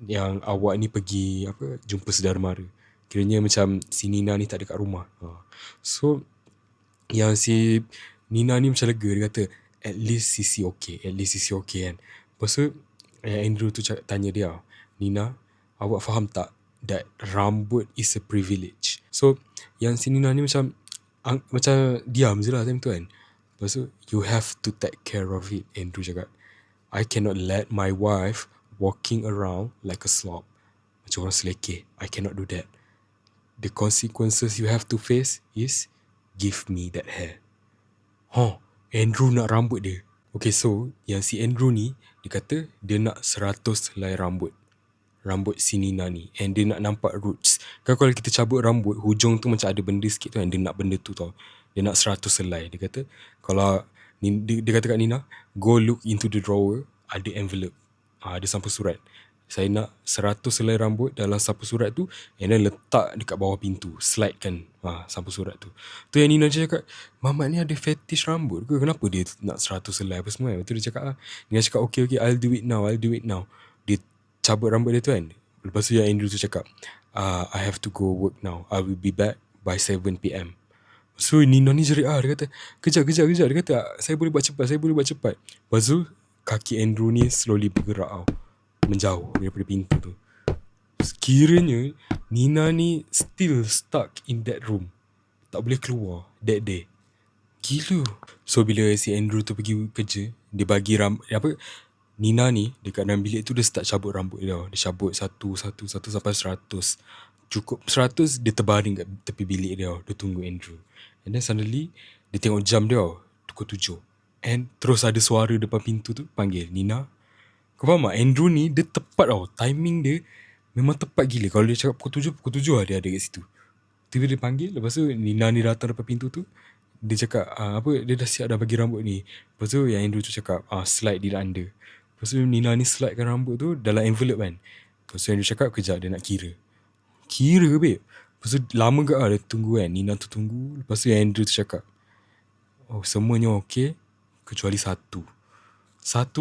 yang awak ni pergi jumpa saudara mara. Kiranya macam si Nina ni tak ada kat rumah. So yang si Nina ni macam lega. Dia kata at least Cici okay. At least Cici okay kan. Lepas tu Andrew tu tanya dia, Nina, awak faham tak that rambut is a privilege? So yang si Nina ni macam diam je lah time tu kan. Lepas tu, you have to take care of it. Andrew cakap, I cannot let my wife walking around like a slob, macam orang selekeh. I cannot do that. The consequences you have to face is give me that hair. Andrew nak rambut dia. Okay, so yang si Andrew ni, dia kata dia nak 100 helai rambut si Nina ni. And dia nak nampak roots. Kan kalau kita cabut rambut, hujung tu macam ada benda sikit tu kan. Dia nak benda tu tau. Dia nak 100 helai. Dia kata, kalau dia kata kat Nina, go look into the drawer, ada envelope. Ada sampul surat. Saya nak 100 helai rambut dalam sampul surat tu, and then letak dekat bawah pintu. Slide kan sampul surat tu. Tu yang Nina cakap, Mamat ni ada fetish rambut ke? Kenapa dia nak 100 helai apa semua? Lepas tu dia cakap, Nina cakap, okay, I'll do it now. Dia cabut rambut dia tu kan. Lepas tu yang Andrew tu cakap, I have to go work now. I will be back by 7 PM. So Nina ni jerit dia kata, kejap. Dia kata, saya boleh buat cepat. Lepas tu kaki Andrew ni slowly bergerak tau, menjauh daripada pintu tu. Kiranya Nina ni still stuck in that room, tak boleh keluar that day. Gila. So bila si Andrew tu pergi kerja, dia bagi Nina ni dekat dalam bilik tu, dia start cabut rambut dia tau. Dia cabut satu sampai 100. Cukup 100, dia terbaring kat tepi bilik dia tau. Dia tunggu Andrew. And then suddenly dia tengok jam dia tau, pukul 7. And terus ada suara depan pintu tu panggil, Nina. Kau faham tak? Andrew ni dia tepat tau. Timing dia memang tepat gila. Kalau dia cakap pukul 7 lah dia ada kat situ. Tiba dia panggil. Lepas tu Nina ni datang depan pintu tu. Dia cakap dia dah siap dah bagi rambut ni. Lepas tu yang Andrew tu cakap slide dia under. Lepas tu Nina ni slidekan rambut tu dalam envelope kan. Lepas tu Andrew cakap kejap dia nak kira babe. Lepas tu lama ke dia tunggu kan. Nina tu tunggu. Lepas tu yang Andrew tu cakap, semuanya okey kecuali satu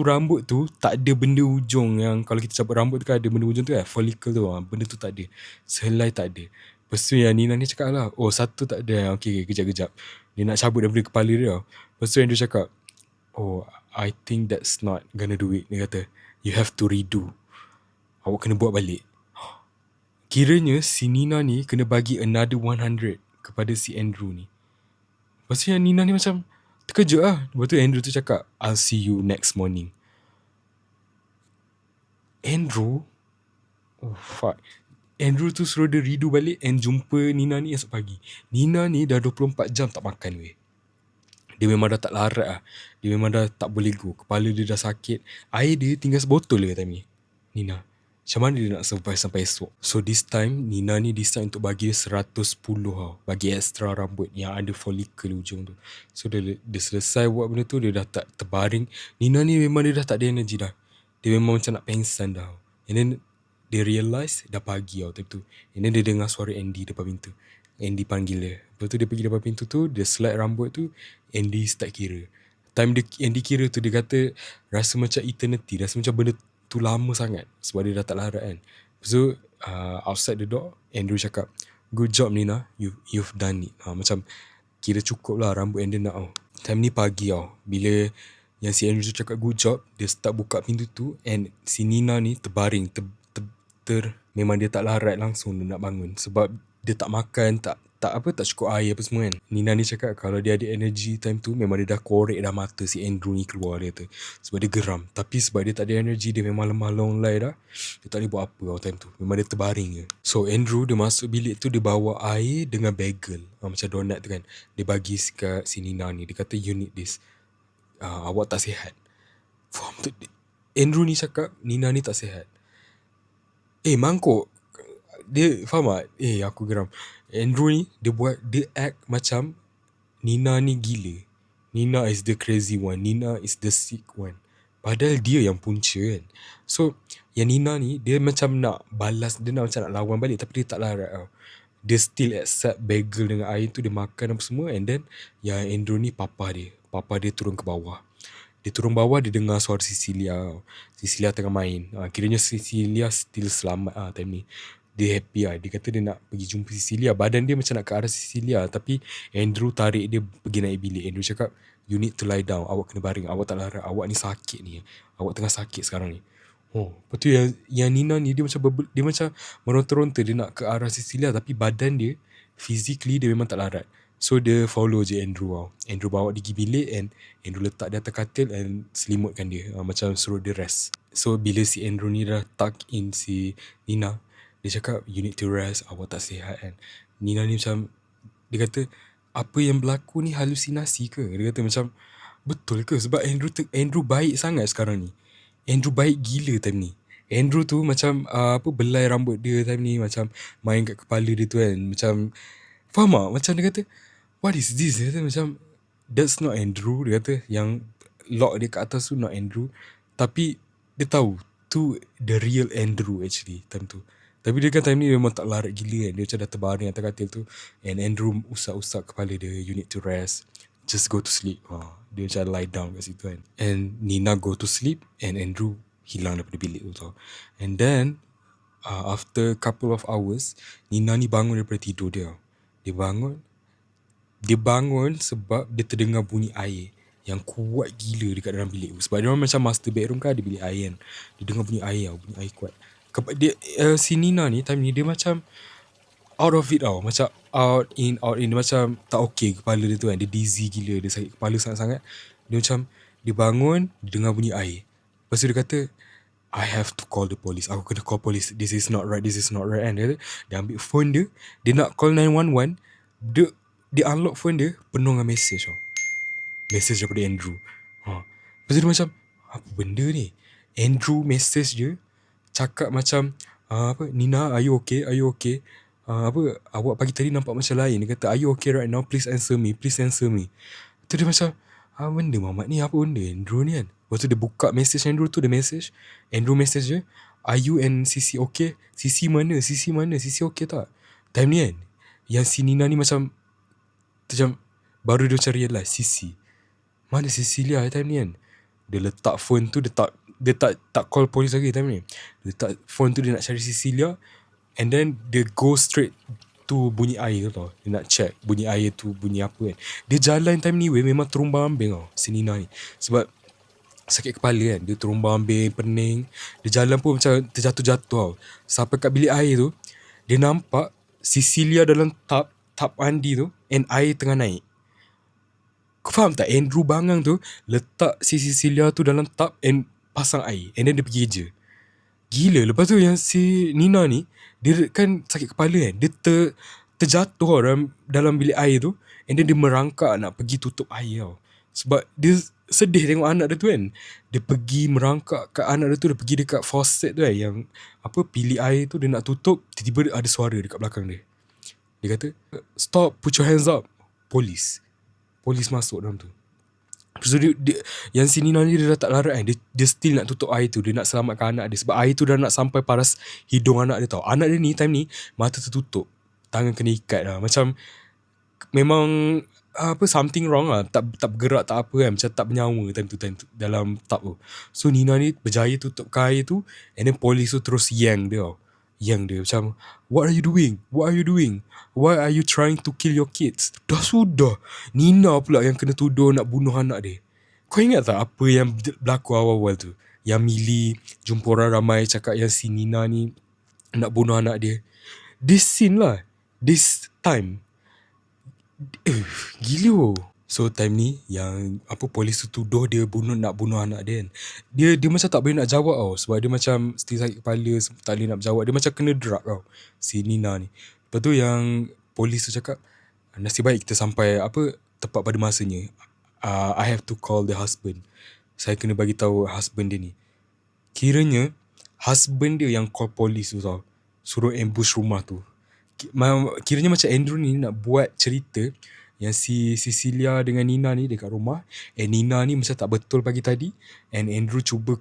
rambut tu tak ada benda ujung. Yang kalau kita cabut rambut tu kan ada benda ujung tu kan, follicle tu, benda tu tak ada, sehelai tak ada. Lepas tu yang Nina ni cakap lah, satu tak ada. Okay, kejap. Dia nak cabut daripada kepala dia. Lepas tu Andrew cakap, I think that's not gonna do it. Dia kata, you have to redo. Awak kena buat balik. Kiranya si Nina ni kena bagi another 100 kepada si Andrew ni. Lepas tu yang Nina ni macam terkejut lah. Lepas tu Andrew tu cakap, I'll see you next morning. Andrew tu suruh dia redo balik and jumpa Nina ni esok pagi. Nina ni dah 24 jam tak makan weh. Dia memang dah tak larat lah. Dia memang dah tak boleh go. Kepala dia dah sakit. Air dia tinggal sebotol je time ni. Nina Macam mana dia nak survive sampai esok. So this time Nina ni decide untuk bagi dia 110 tau. Bagi extra rambut yang ada follicle ujung tu. So dia selesai buat benda tu, dia dah tak terbaring. Nina ni memang dia dah tak ada energi dah. Dia memang macam nak pengsan dah. And then dia realise dah pagi tau time tu. And then dia dengar suara Andy depan pintu. Andy panggil dia. Lepas tu dia pergi depan pintu tu, dia slide rambut tu, Andy start kira. Time Andy kira tu, dia kata rasa macam eternity, rasa macam benda tu lama sangat sebab dia dah tak larat kan. Lepas tu outside the door, Andrew cakap, good job Nina, you've done it. Macam kira cukup lah rambut yang dia nak tau. Time ni pagi tau, bila yang si Andrew cakap good job, dia start buka pintu tu, and si Nina ni terbaring, memang dia tak larat langsung dia nak bangun sebab dia tak makan, tak cukup air apa semua kan. Nina ni cakap kalau dia ada energy time tu, memang dia dah korek dah mata si Andrew ni keluar, dia kata. Sebab dia geram. Tapi sebab dia tak ada energy, dia memang lemah longlai dah. Dia tak boleh buat apa time tu. Memang dia terbaring je. So Andrew dia masuk bilik tu, dia bawa air dengan bagel. Macam donut tu kan. Dia bagi kat si Nina ni. Dia kata you need this. Awak tak sihat. Faham tu? Andrew ni cakap Nina ni tak sihat. Mangkuk. Dia faham tak? Aku geram. Andrew ni dia act macam Nina ni gila. Nina is the crazy one. Nina is the sick one. Padahal dia yang punca kan. So yang Nina ni dia macam nak balas, dia nak macam nak lawan balik, tapi dia tak larat tau. Dia still accept bagel dengan air tu, dia makan apa semua. And then yang Andrew ni papa dia turun ke bawah. Dia turun bawah, dia dengar suara Cecilia tau. Cecilia tengah main. Kiranya Cecilia still selamat time ni. Dia happy lah. Dia kata dia nak pergi jumpa Cecilia. Badan dia macam nak ke arah Cecilia, tapi Andrew tarik dia pergi naik bilik. Andrew cakap, you need to lie down. Awak kena baring. Awak tak larat. Awak ni sakit ni. Awak tengah sakit sekarang ni. Lepas tu yang Nina ni dia macam meronta-ronta. Dia nak ke arah Cecilia, tapi badan dia physically dia memang tak larat. So dia follow je Andrew tau. Andrew bawa dia pergi bilik, and Andrew letak dia atas katil and selimutkan dia. Macam suruh dia rest. So bila si Andrew ni dah tuck in si Nina, dia cakap you need to rest, awak tak sihat kan. Nina ni macam, dia kata apa yang berlaku ni halusinasi ke? Dia kata macam betul ke? Sebab Andrew baik sangat sekarang ni. Andrew baik gila time ni. Andrew tu macam belai rambut dia time ni, macam main kat kepala dia tu kan. Macam faham tak? Macam dia kata what is this? Dia kata macam that's not Andrew. Dia kata yang lock dia kat atas tu not Andrew. Tapi dia tahu tu the real Andrew actually time tu. Tapi dia kan time ni memang tak larat gila kan. Dia macam dah terbaring atas katil tu, and Andrew usap-usap kepala dia, you need to rest, just go to sleep. Dia macam lie down kat situ kan. And Nina go to sleep, and Andrew hilang daripada bilik tu tau. And then after couple of hours, Nina ni bangun daripada tidur dia. Dia bangun sebab dia terdengar bunyi air yang kuat gila dekat dalam bilik tu. Sebab dia orang macam master bedroom kan, ada bilik air kan. Dia dengar bunyi air kuat. Si Nina ni time ni dia macam out of it tau. Macam out in. Dia macam tak okay kepala dia tu kan. Dia dizzy gila, dia sakit kepala sangat-sangat. Dia macam, dia bangun, dia dengar bunyi air. Lepas tu dia kata, I have to call the police. Aku kena call police. This is not right kan. Dia ambil phone dia, dia nak call 911. Dia unlock phone dia, penuh dengan message tau. Message daripada Andrew. Lepas tu dia macam, apa benda ni? Andrew message dia cakap macam Nina, are you okay? Awak pagi tadi nampak macam lain. Dia kata, are you okay right now? Please answer me. Tu dia macam, benda mamat ni, apa benda Andrew ni kan. Lepas tu dia buka message Andrew tu, dia message Andrew message je, are you and Sisi okay? Sisi mana? Sisi okay tak? Time ni kan, yang si Nina ni macam baru dia macam realize, Sisi mana Cecilia time ni kan. Dia letak phone tu, dia tak call polis lagi time ni. Dia letak phone tu, dia nak cari Cecilia. And then dia go straight to bunyi air tau. Dia nak check bunyi air tu bunyi apa kan. Dia jalan time ni memang terumbang-ambing tau si Nina ni. Sebab sakit kepala kan. Dia terumbang-ambing, pening. Dia jalan pun macam terjatuh-jatuh tau. Sampai kat bilik air tu, dia nampak Cecilia dalam tub mandi tu, and air tengah naik. Kau faham tak? Andrew bangang tu letak si Cecilia tu dalam tub and pasang air, and then dia pergi je. Gila. Lepas tu yang si Nina ni, dia kan sakit kepala kan. Dia terjatuh dalam bilik air tu, and then dia merangkak nak pergi tutup air tau. Sebab dia sedih tengok anak dia tu kan. Dia pergi merangkak kat anak dia tu, dia pergi dekat faucet tu kan, yang pilih air tu, dia nak tutup, tiba-tiba ada suara dekat belakang dia. Dia kata, stop, put your hands up. Polis masuk dalam tu. So yang si Nina ni, dia dah tak larat kan, dia still nak tutup air tu, dia nak selamatkan anak dia, sebab air tu dah nak sampai paras hidung anak dia tau. Anak dia ni time ni mata tertutup, tangan kena ikat lah, macam memang something wrong lah, tak bergerak, tak apa kan, macam tak bernyawa time tu dalam tub tu. So Nina ni berjaya tutup air tu, and then polis tu terus yang dia macam, what are you doing, why are you trying to kill your kids? Dah sudah, Nina pula yang kena tuduh nak bunuh anak dia. Kau ingat tak apa yang berlaku awal-awal tu, yang Millie jumpa orang ramai cakap yang si Nina ni nak bunuh anak dia. This scene lah, this time, gila. So time ni yang polis tu tuduh dia nak bunuh anak dia kan, dia macam tak boleh nak jawab tau, sebab dia macam still sakit kepala, tak boleh nak jawab. Dia macam kena drug tau, si Nina ni. Lepas tu yang polis tu cakap, nasib baik kita sampai tepat pada masanya. I have to call the husband. Saya kena bagi tahu husband dia ni. Kiranya husband dia yang call polis tu tau, suruh ambush rumah tu. Kiranya macam Andrew ni nak buat cerita yang si Cecilia dengan Nina ni dekat rumah, and Nina ni macam tak betul pagi tadi, and Andrew cuba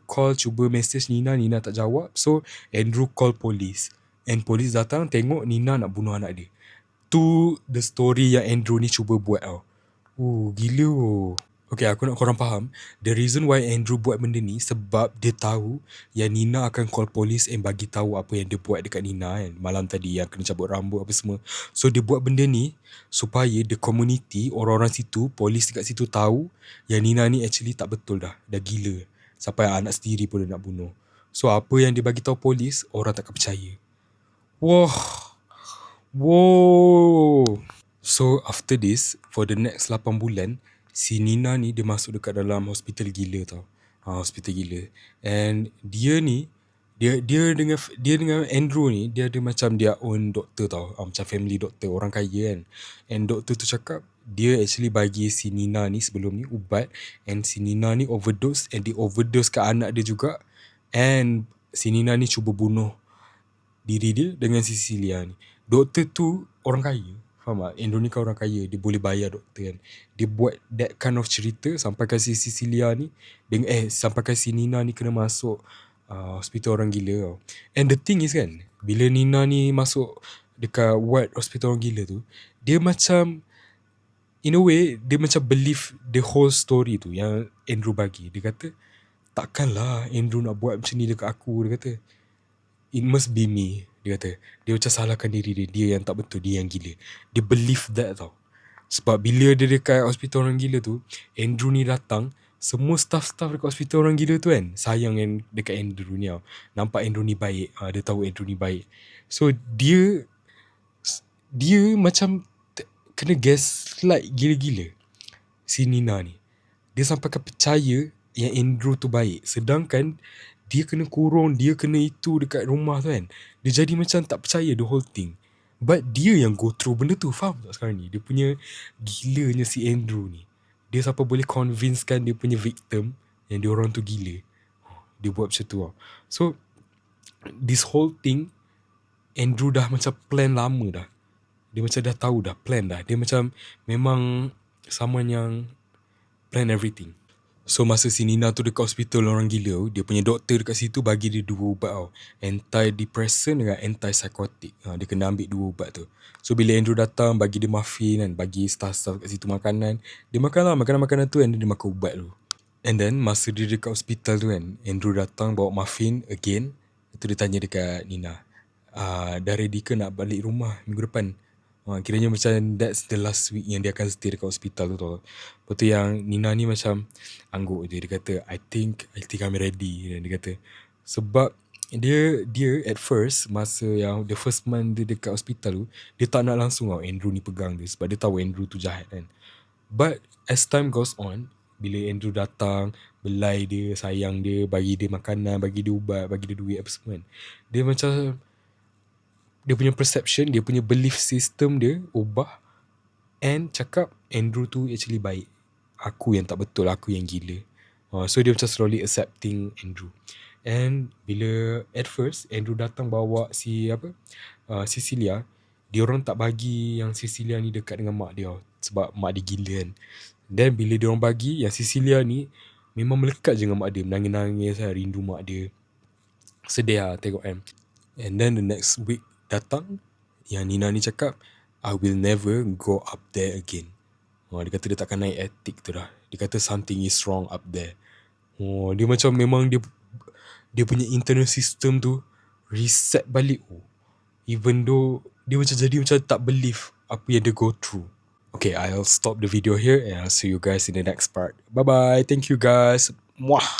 message Nina tak jawab. So Andrew call polis, and polis datang tengok Nina nak bunuh anak dia. Tu the story yang Andrew ni cuba buat tau. Gila. Okay, aku nak korang faham, the reason why Andrew buat benda ni sebab dia tahu yang Nina akan call polis and bagi tahu apa yang dia buat dekat Nina kan, malam tadi yang kena cabut rambut apa semua. So dia buat benda ni supaya the community, orang-orang situ, polis dekat situ tahu yang Nina ni actually tak betul dah gila, sampai anak sendiri pun dia nak bunuh. So apa yang dia bagi tahu polis, orang takkan percaya. Wow. So after this, for the next 8 bulan, si Nina ni dia masuk dekat dalam hospital gila tau. Hospital gila. And dia ni, dia dengan Andrew ni, dia ada macam dia own doktor tau. Macam family doktor, orang kaya kan. And doktor tu cakap, dia actually bagi si Nina ni sebelum ni ubat, and si Nina ni overdose, and dia overdose ke anak dia juga. And si Nina ni cuba bunuh diri dia dengan si Cecilia ni. Doktor tu orang kaya, faham tak? Andrew ni kan orang kaya, dia boleh bayar doktor kan. Dia buat that kind of cerita sampai si Cecilia ni sampai si Nina ni kena masuk hospital orang gila tau. And the thing is kan, bila Nina ni masuk dekat ward hospital orang gila tu, dia macam, in a way, dia macam believe the whole story tu yang Andrew bagi. Dia kata, takkanlah Andrew nak buat macam ni dekat aku. Dia kata, it must be me. Dia kata, dia macam salahkan diri dia yang tak betul, dia yang gila. Dia believe that tau. Sebab bila dia dekat hospital orang gila tu, Andrew ni datang, semua staff-staff dekat hospital orang gila tu kan, sayang yang dekat Andrew ni tau. Nampak Andrew ni baik, dia tahu Andrew ni baik. So dia macam kena gaslight gila-gila si Nina ni. Dia sampai percaya yang Andrew tu baik, sedangkan dia kena kurung, dia kena itu dekat rumah tu kan. Dia jadi macam tak percaya the whole thing. But dia yang go through benda tu, faham tak sekarang ni? Dia punya gilanya si Andrew ni. Dia sampai boleh convincekan dia punya victim yang dia orang tu gila. Dia buat macam tu tau. So this whole thing, Andrew dah macam plan lama dah. Dia macam dah tahu dah, plan dah. Dia macam memang someone yang plan everything. So masa si Nina tu dekat hospital orang gila, dia punya doktor dekat situ bagi dia 2 ubat tau. Antidepressant dengan antipsychotic. Dia kena ambil 2 ubat tu. So bila Andrew datang, bagi dia muffin kan, bagi staff-staff kat situ makanan. Dia makan lah makanan-makanan tu, and dia makan ubat tu. And then masa dia dekat hospital tu kan, Andrew datang bawa muffin again. Lepas tu dia tanya dekat Nina, dah ready ke nak balik rumah minggu depan? Kiranya macam that's the last week yang dia akan stay dekat hospital tu tau. Lepas tu yang Nina ni macam angguk je. Dia kata, I think I'm ready. Dia kata, sebab dia at first, masa yang the first month dia dekat hospital tu, dia tak nak langsung tau Andrew ni pegang dia, sebab dia tahu Andrew tu jahat kan. But as time goes on, bila Andrew datang, belai dia, sayang dia, bagi dia makanan, bagi dia ubat, bagi dia duit apa semua kan, dia macam, dia punya perception, dia punya belief system dia ubah, and cakap Andrew tu actually baik. aku yang tak betul, aku yang gila. So dia macam slowly accepting Andrew. And bila at first Andrew datang bawa Cecilia, dia orang tak bagi yang Cecilia ni dekat dengan mak dia sebab mak dia gila kan. Then bila dia orang bagi yang Cecilia ni memang melekat je dengan mak dia, menangis-nangis lah, rindu mak dia. Sedih lah tengok kan. And then the next week datang, yang Nina ni cakap, I will never go up there again. Dia kata dia takkan naik attic tu dah. Dia kata something is wrong up there. Dia macam memang dia punya internal system tu reset balik. Even though dia macam jadi macam tak believe apa yang dia go through. Okay, I'll stop the video here and I'll see you guys in the next part. Bye bye. Thank you guys. Mwah.